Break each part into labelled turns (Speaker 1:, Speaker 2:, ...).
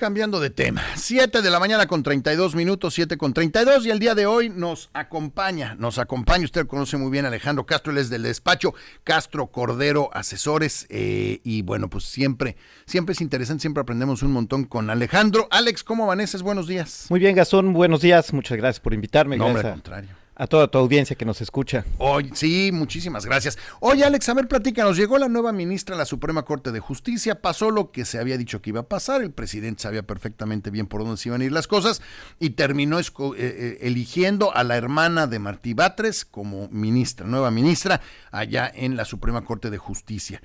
Speaker 1: cambiando de tema. 7 de la mañana con 32 minutos, 7 con 32, y el día de hoy nos acompaña, usted conoce muy bien a Alejandro Castro, él es del despacho Castro Cordero Asesores, y bueno, pues siempre es interesante, siempre aprendemos un montón con Alejandro. Alex, ¿cómo amaneces? Buenos días.
Speaker 2: Muy bien, Gastón, buenos días, muchas gracias por invitarme.
Speaker 1: No, hombre, al contrario.
Speaker 2: A toda tu audiencia que nos escucha.
Speaker 1: Sí, muchísimas gracias. Oye, Alex, a ver, platícanos, llegó la nueva ministra a la Suprema Corte de Justicia, pasó lo que se había dicho que iba a pasar, el presidente sabía perfectamente bien por dónde se iban a ir las cosas y terminó eligiendo a la hermana de Martí Batres como nueva ministra, allá en la Suprema Corte de Justicia.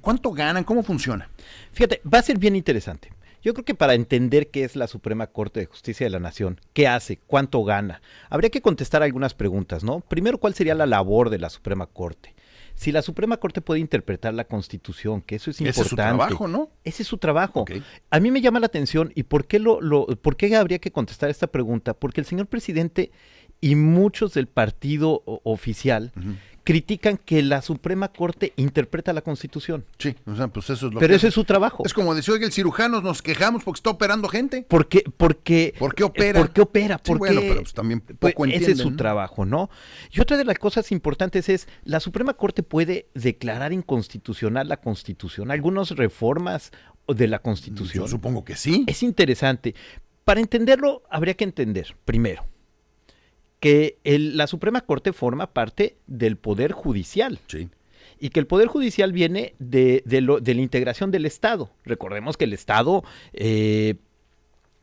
Speaker 1: ¿Cuánto ganan? ¿Cómo funciona?
Speaker 2: Fíjate, va a ser bien interesante. Yo creo que para entender qué es la Suprema Corte de Justicia de la Nación, qué hace, cuánto gana, habría que contestar algunas preguntas, ¿no? Primero, ¿cuál sería la labor de la Suprema Corte? Si la Suprema Corte puede interpretar la Constitución, que eso es importante.
Speaker 1: Ese es su trabajo, ¿no?
Speaker 2: Ese es su trabajo.
Speaker 1: Okay.
Speaker 2: A mí me llama la atención, ¿y por qué por qué habría que contestar esta pregunta? Porque el señor presidente y muchos del partido oficial critican que la Suprema Corte interpreta la Constitución.
Speaker 1: Sí, o sea, pues eso es lo
Speaker 2: Pero ese es su trabajo.
Speaker 1: Es como decir, oye, el cirujano nos quejamos porque está operando gente.
Speaker 2: ¿Por qué opera?
Speaker 1: ¿Por qué opera? Sí, bueno, pero pues también poco entienden.
Speaker 2: Ese es su trabajo, ¿no? Y otra de las cosas importantes es, la Suprema Corte puede declarar inconstitucional la Constitución, algunas reformas de la Constitución.
Speaker 1: Yo supongo que sí.
Speaker 2: Es interesante. Para entenderlo, habría que entender, primero, que la Suprema Corte forma parte del Poder Judicial.
Speaker 1: Sí.
Speaker 2: Y que el Poder Judicial viene de la integración del Estado. Recordemos que el Estado tiene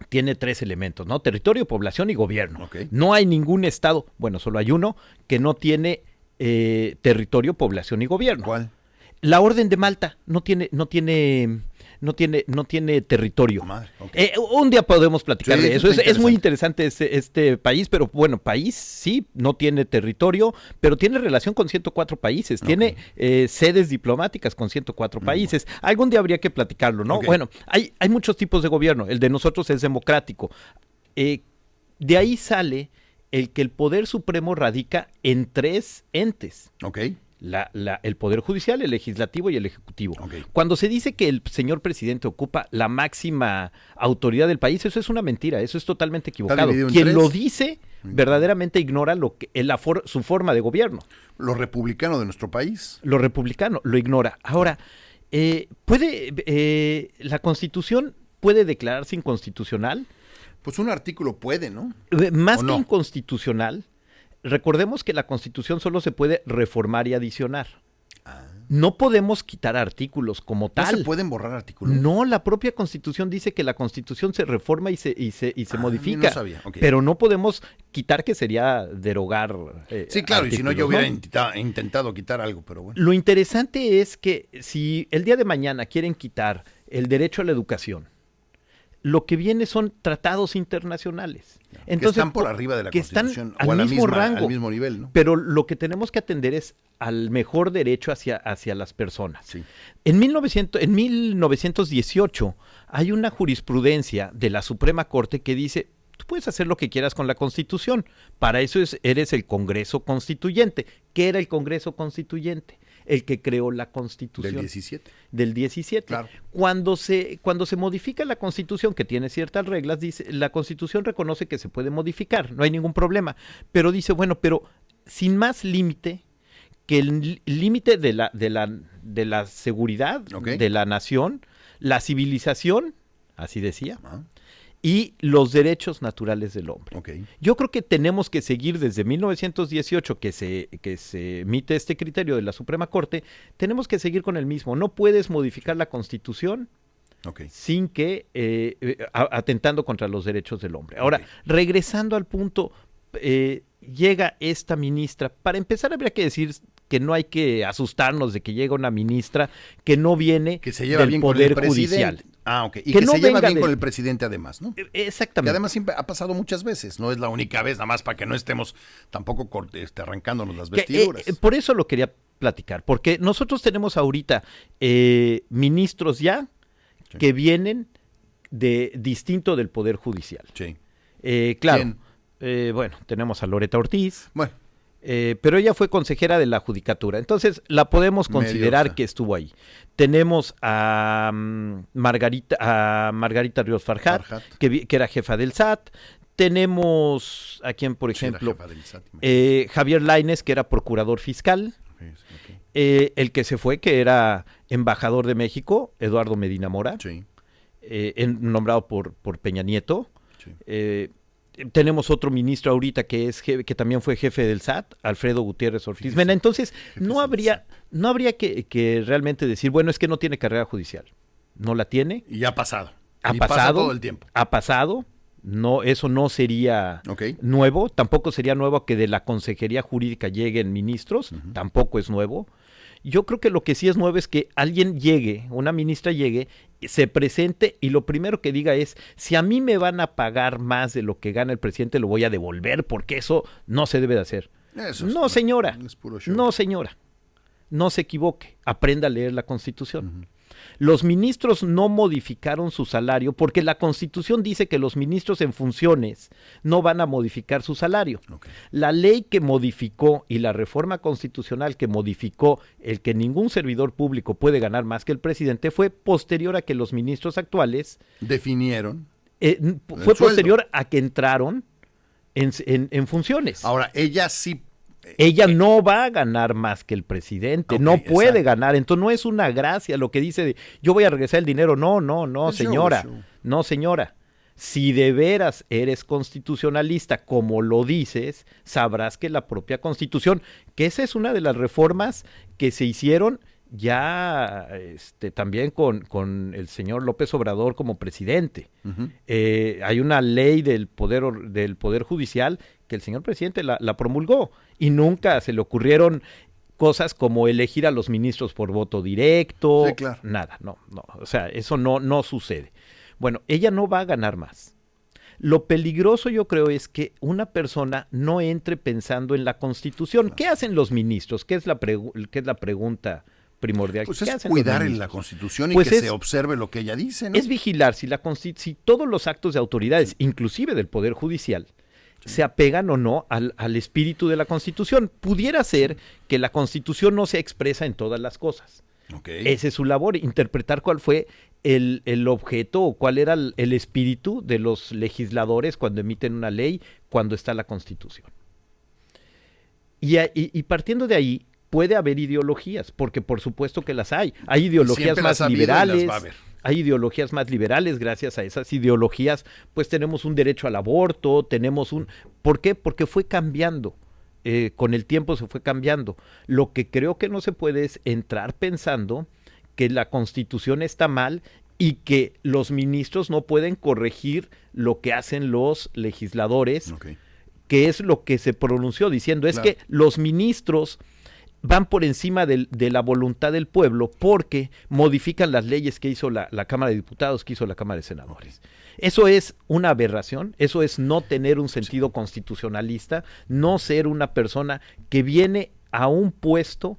Speaker 2: 3 elementos, ¿no? Territorio, población y gobierno.
Speaker 1: Okay.
Speaker 2: No hay ningún Estado, bueno, solo hay uno, que no tiene territorio, población y gobierno.
Speaker 1: ¿Cuál?
Speaker 2: La Orden de Malta no tiene territorio.
Speaker 1: Madre, okay.
Speaker 2: Un día podemos platicar de eso. Es muy
Speaker 1: interesante.
Speaker 2: interesante este país, pero bueno, país sí, no tiene territorio, pero tiene relación con 104 países, tiene sedes diplomáticas con 104 países. Algún día habría que platicarlo, ¿no?
Speaker 1: Okay.
Speaker 2: Bueno, hay muchos tipos de gobierno, el de nosotros es democrático. De ahí sale el que el Poder Supremo radica en 3 entes.
Speaker 1: Ok.
Speaker 2: El Poder Judicial, el Legislativo y el Ejecutivo.
Speaker 1: Okay.
Speaker 2: Cuando se dice que el señor presidente ocupa la máxima autoridad del país, eso es una mentira, eso es totalmente equivocado. Quien lo dice verdaderamente ignora su forma de gobierno.
Speaker 1: Lo republicano de nuestro país.
Speaker 2: Lo republicano lo ignora. Ahora, ¿la Constitución puede declararse inconstitucional?
Speaker 1: Pues un artículo puede, ¿no?
Speaker 2: Más que inconstitucional, recordemos que la Constitución solo se puede reformar y adicionar. No podemos quitar artículos como tal.
Speaker 1: ¿No se pueden borrar artículos?
Speaker 2: No, la propia Constitución dice que la Constitución se reforma y se modifica.
Speaker 1: No sabía. Okay.
Speaker 2: Pero no podemos quitar, que sería derogar
Speaker 1: sí, claro, y si no yo hubiera
Speaker 2: ¿no?
Speaker 1: intentado quitar algo, pero bueno.
Speaker 2: Lo interesante es que si el día de mañana quieren quitar el derecho a la educación, lo que viene son tratados internacionales. Entonces,
Speaker 1: que están por arriba de la Constitución,
Speaker 2: o al mismo rango,
Speaker 1: al mismo nivel, ¿no?
Speaker 2: Pero lo que tenemos que atender es al mejor derecho hacia las personas.
Speaker 1: Sí.
Speaker 2: En 1918 hay una jurisprudencia de la Suprema Corte que dice: tú puedes hacer lo que quieras con la Constitución, para eso eres el Congreso Constituyente. ¿Qué era el Congreso Constituyente? El que creó la Constitución. Del 17.
Speaker 1: Claro.
Speaker 2: Cuando se modifica la Constitución, que tiene ciertas reglas, dice, la Constitución reconoce que se puede modificar, no hay ningún problema, pero dice, bueno, pero sin más límite que el límite de la seguridad de la nación, la civilización, así decía, y los derechos naturales del hombre.
Speaker 1: Okay.
Speaker 2: Yo creo que tenemos que seguir desde 1918, que se emite este criterio de la Suprema Corte, tenemos que seguir con el mismo. No puedes modificar la Constitución sin que atentando contra los derechos del hombre. Ahora, regresando al punto, llega esta ministra. Para empezar, habría que decir que no hay que asustarnos de que llega una ministra que no viene del Poder Judicial.
Speaker 1: Y que se lleva bien con el presidente además, ¿no?
Speaker 2: Exactamente.
Speaker 1: Que además siempre ha pasado muchas veces, no es la única vez, nada más para que no estemos tampoco arrancándonos las vestiduras.
Speaker 2: Por eso lo quería platicar, porque nosotros tenemos ahorita ministros ya que vienen distinto del Poder Judicial.
Speaker 1: Sí.
Speaker 2: Claro, bueno, tenemos a Loretta Ortiz.
Speaker 1: Bueno.
Speaker 2: Pero ella fue consejera de la Judicatura, entonces la podemos considerar que estuvo ahí. Tenemos a Margarita Ríos Farjat, que era jefa del SAT. Tenemos a quien, por ejemplo, Javier Lainez, que era procurador fiscal. El que se fue, que era embajador de México, Eduardo Medina Mora, nombrado por Peña Nieto. Sí. Tenemos otro ministro ahorita que también fue jefe del SAT, Alfredo Gutiérrez Ortiz Mena. Entonces, no habría que realmente decir, bueno, es que no tiene carrera judicial. No la tiene.
Speaker 1: Y ha pasado.
Speaker 2: Pasa
Speaker 1: todo el tiempo.
Speaker 2: Ha pasado. No, eso no sería nuevo. Tampoco sería nuevo que de la Consejería Jurídica lleguen ministros. Tampoco es nuevo. Yo creo que lo que sí es nuevo es que alguien llegue, una ministra llegue, se presente y lo primero que diga es, si a mí me van a pagar más de lo que gana el presidente, lo voy a devolver, porque eso no se debe de hacer. No, señora, no, señora, no se equivoque, aprenda a leer la Constitución. Los ministros no modificaron su salario porque la Constitución dice que los ministros en funciones no van a modificar su salario. La ley que modificó y la reforma constitucional que modificó el que ningún servidor público puede ganar más que el presidente fue posterior a que los ministros actuales
Speaker 1: definieron.
Speaker 2: Fue posterior a que entraron en funciones.
Speaker 1: Ahora, ella sí.
Speaker 2: Ella no va a ganar más que el presidente, no puede ganar, entonces no es una gracia lo que dice de yo voy a regresar el dinero, no, señora, no, señora. Si de veras eres constitucionalista, como lo dices, sabrás que la propia Constitución, que esa es una de las reformas que se hicieron ya también con el señor López Obrador como presidente. Hay una ley del Poder Judicial que el señor presidente la promulgó y nunca se le ocurrieron cosas como elegir a los ministros por voto directo, nada, no, o sea, eso no sucede. Bueno, ella no va a ganar más. Lo peligroso yo creo es que una persona no entre pensando en la Constitución. ¿Qué hacen los ministros? ¿Qué es la pregunta primordial?
Speaker 1: Pues es cuidar en la Constitución y pues que se observe lo que ella dice, ¿no?
Speaker 2: Es vigilar si todos los actos de autoridades, inclusive del Poder Judicial, se apegan o no al espíritu de la Constitución. Pudiera ser que la Constitución no se expresa en todas las cosas. Esa es su labor, interpretar cuál fue el objeto o cuál era el espíritu de los legisladores cuando emiten una ley, cuando está la Constitución. Y partiendo de ahí, puede haber ideologías, porque por supuesto que las hay. Hay ideologías más liberales. Hay ideologías más liberales, gracias a esas ideologías, pues tenemos un derecho al aborto, ¿Por qué? Porque fue cambiando, con el tiempo se fue cambiando. Lo que creo que no se puede es entrar pensando que la Constitución está mal y que los ministros no pueden corregir lo que hacen los legisladores, que es lo que se pronunció, diciendo, es que los ministros van por encima de la voluntad del pueblo porque modifican las leyes que hizo la Cámara de Diputados, que hizo la Cámara de Senadores. Eso es una aberración, eso es no tener un sentido constitucionalista, no ser una persona que viene a un puesto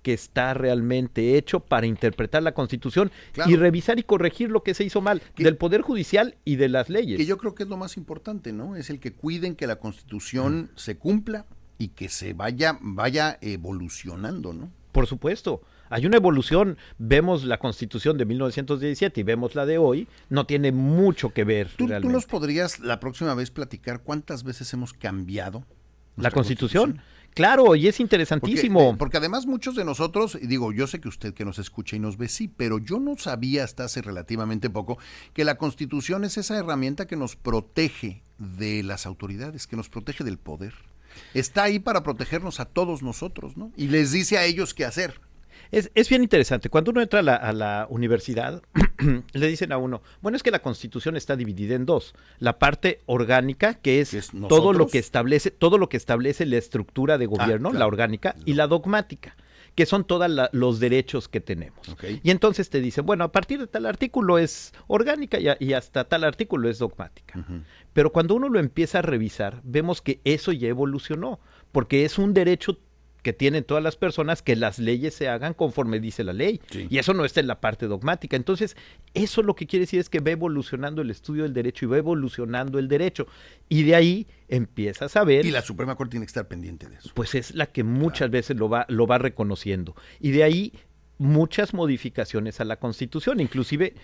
Speaker 2: que está realmente hecho para interpretar la Constitución y revisar y corregir lo que se hizo mal del Poder Judicial y de las leyes.
Speaker 1: Que yo creo que es lo más importante, ¿no? Es el que cuiden que la Constitución se cumpla y que se vaya evolucionando, ¿no?
Speaker 2: Por supuesto, hay una evolución. Vemos la Constitución de 1917 y vemos la de hoy, no tiene mucho que ver realmente.
Speaker 1: ¿Tú nos podrías la próxima vez platicar cuántas veces hemos cambiado
Speaker 2: la Constitución? Claro, y es interesantísimo.
Speaker 1: Porque además muchos de nosotros, y digo, yo sé que usted que nos escucha y nos ve, sí, pero yo no sabía hasta hace relativamente poco que la Constitución es esa herramienta que nos protege de las autoridades, que nos protege del poder. Está ahí para protegernos a todos nosotros, ¿no? Y les dice a ellos qué hacer.
Speaker 2: Es bien interesante. Cuando uno entra a la universidad, le dicen a uno, bueno, es que la Constitución está dividida en dos. La parte orgánica, que es todo lo que establece la estructura de gobierno, la orgánica, y la dogmática, que son todos los derechos que tenemos. Y entonces te dicen, bueno, a partir de tal artículo es orgánica y hasta tal artículo es dogmática. Pero cuando uno lo empieza a revisar, vemos que eso ya evolucionó, porque es un derecho que tienen todas las personas, que las leyes se hagan conforme dice la ley. Sí. Y eso no está en la parte dogmática. Entonces, eso lo que quiere decir es que va evolucionando el estudio del derecho y va evolucionando el derecho. Y de ahí empiezas a ver...
Speaker 1: Y la Suprema Corte tiene que estar pendiente de eso.
Speaker 2: Pues es la que muchas veces lo va reconociendo. Y de ahí muchas modificaciones a la Constitución, inclusive...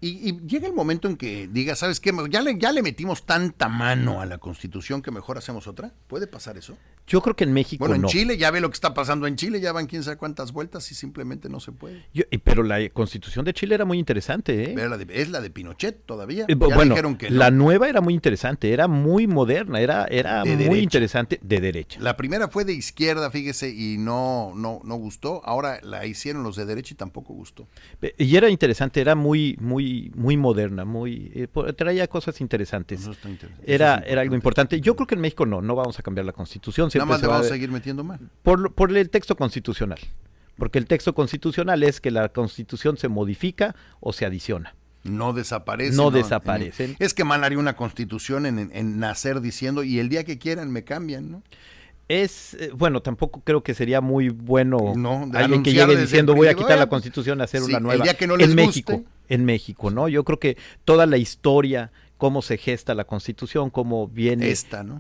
Speaker 1: Y llega el momento en que diga, ¿sabes qué? Ya le metimos tanta mano a la Constitución que mejor hacemos otra. ¿Puede pasar eso?
Speaker 2: Yo creo que en México
Speaker 1: no. Bueno, en Chile ya ve lo que está pasando en Chile, ya van quién sabe cuántas vueltas y simplemente no se puede.
Speaker 2: Pero la Constitución de Chile era muy interesante, ¿eh?
Speaker 1: Es la de Pinochet todavía.
Speaker 2: Bueno,
Speaker 1: dijeron que no.
Speaker 2: La nueva era muy interesante, era muy moderna, era muy derecha. Interesante, de derecha.
Speaker 1: La primera fue de izquierda, fíjese, y no gustó. Ahora la hicieron los de derecha y tampoco gustó.
Speaker 2: Y era interesante, era muy moderna, traía cosas interesantes.
Speaker 1: Eso está interesante.
Speaker 2: Era algo importante. Yo creo que en México no vamos a cambiar la Constitución.
Speaker 1: Nada más le vamos a seguir metiendo mal.
Speaker 2: Por el texto constitucional. Porque el texto constitucional es que la Constitución se modifica o se adiciona.
Speaker 1: No desaparece.
Speaker 2: No desaparecen.
Speaker 1: Es que mal haría una Constitución en nacer diciendo, y el día que quieran me cambian, ¿no?
Speaker 2: Bueno, tampoco creo que sería muy bueno alguien que
Speaker 1: llegue
Speaker 2: llegue diciendo voy a quitar la Constitución, hacer una nueva.
Speaker 1: El día que no les guste.
Speaker 2: En México, ¿no? Yo creo que toda la historia, cómo se gesta la Constitución, cómo viene...
Speaker 1: ¿no?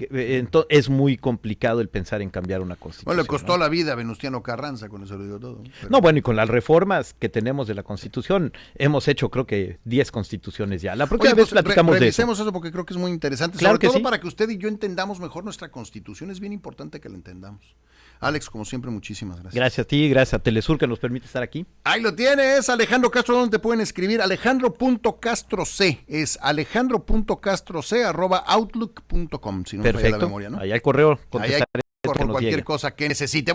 Speaker 2: Es muy complicado el pensar en cambiar una Constitución.
Speaker 1: Bueno, le costó la vida a Venustiano Carranza, con eso lo digo todo.
Speaker 2: Pero... No, bueno, y con las reformas que tenemos de la Constitución, hemos hecho creo que 10 constituciones ya. La próxima vez platicamos de eso.
Speaker 1: Revisemos eso porque creo que es muy interesante.
Speaker 2: Claro
Speaker 1: Sobre todo
Speaker 2: sí.
Speaker 1: Para que usted y yo entendamos mejor nuestra Constitución. Es bien importante que la entendamos. Alex, como siempre, muchísimas gracias.
Speaker 2: Gracias a ti, gracias a Telesur que nos permite estar aquí.
Speaker 1: Ahí lo tienes, Alejandro Castro, ¿dónde te pueden escribir? Alejandro.castroc, es alejandro.castroc@outlook.com, si no me falla la memoria, ¿no?
Speaker 2: Ahí hay correo,
Speaker 1: contestaré por cualquier cosa que necesite.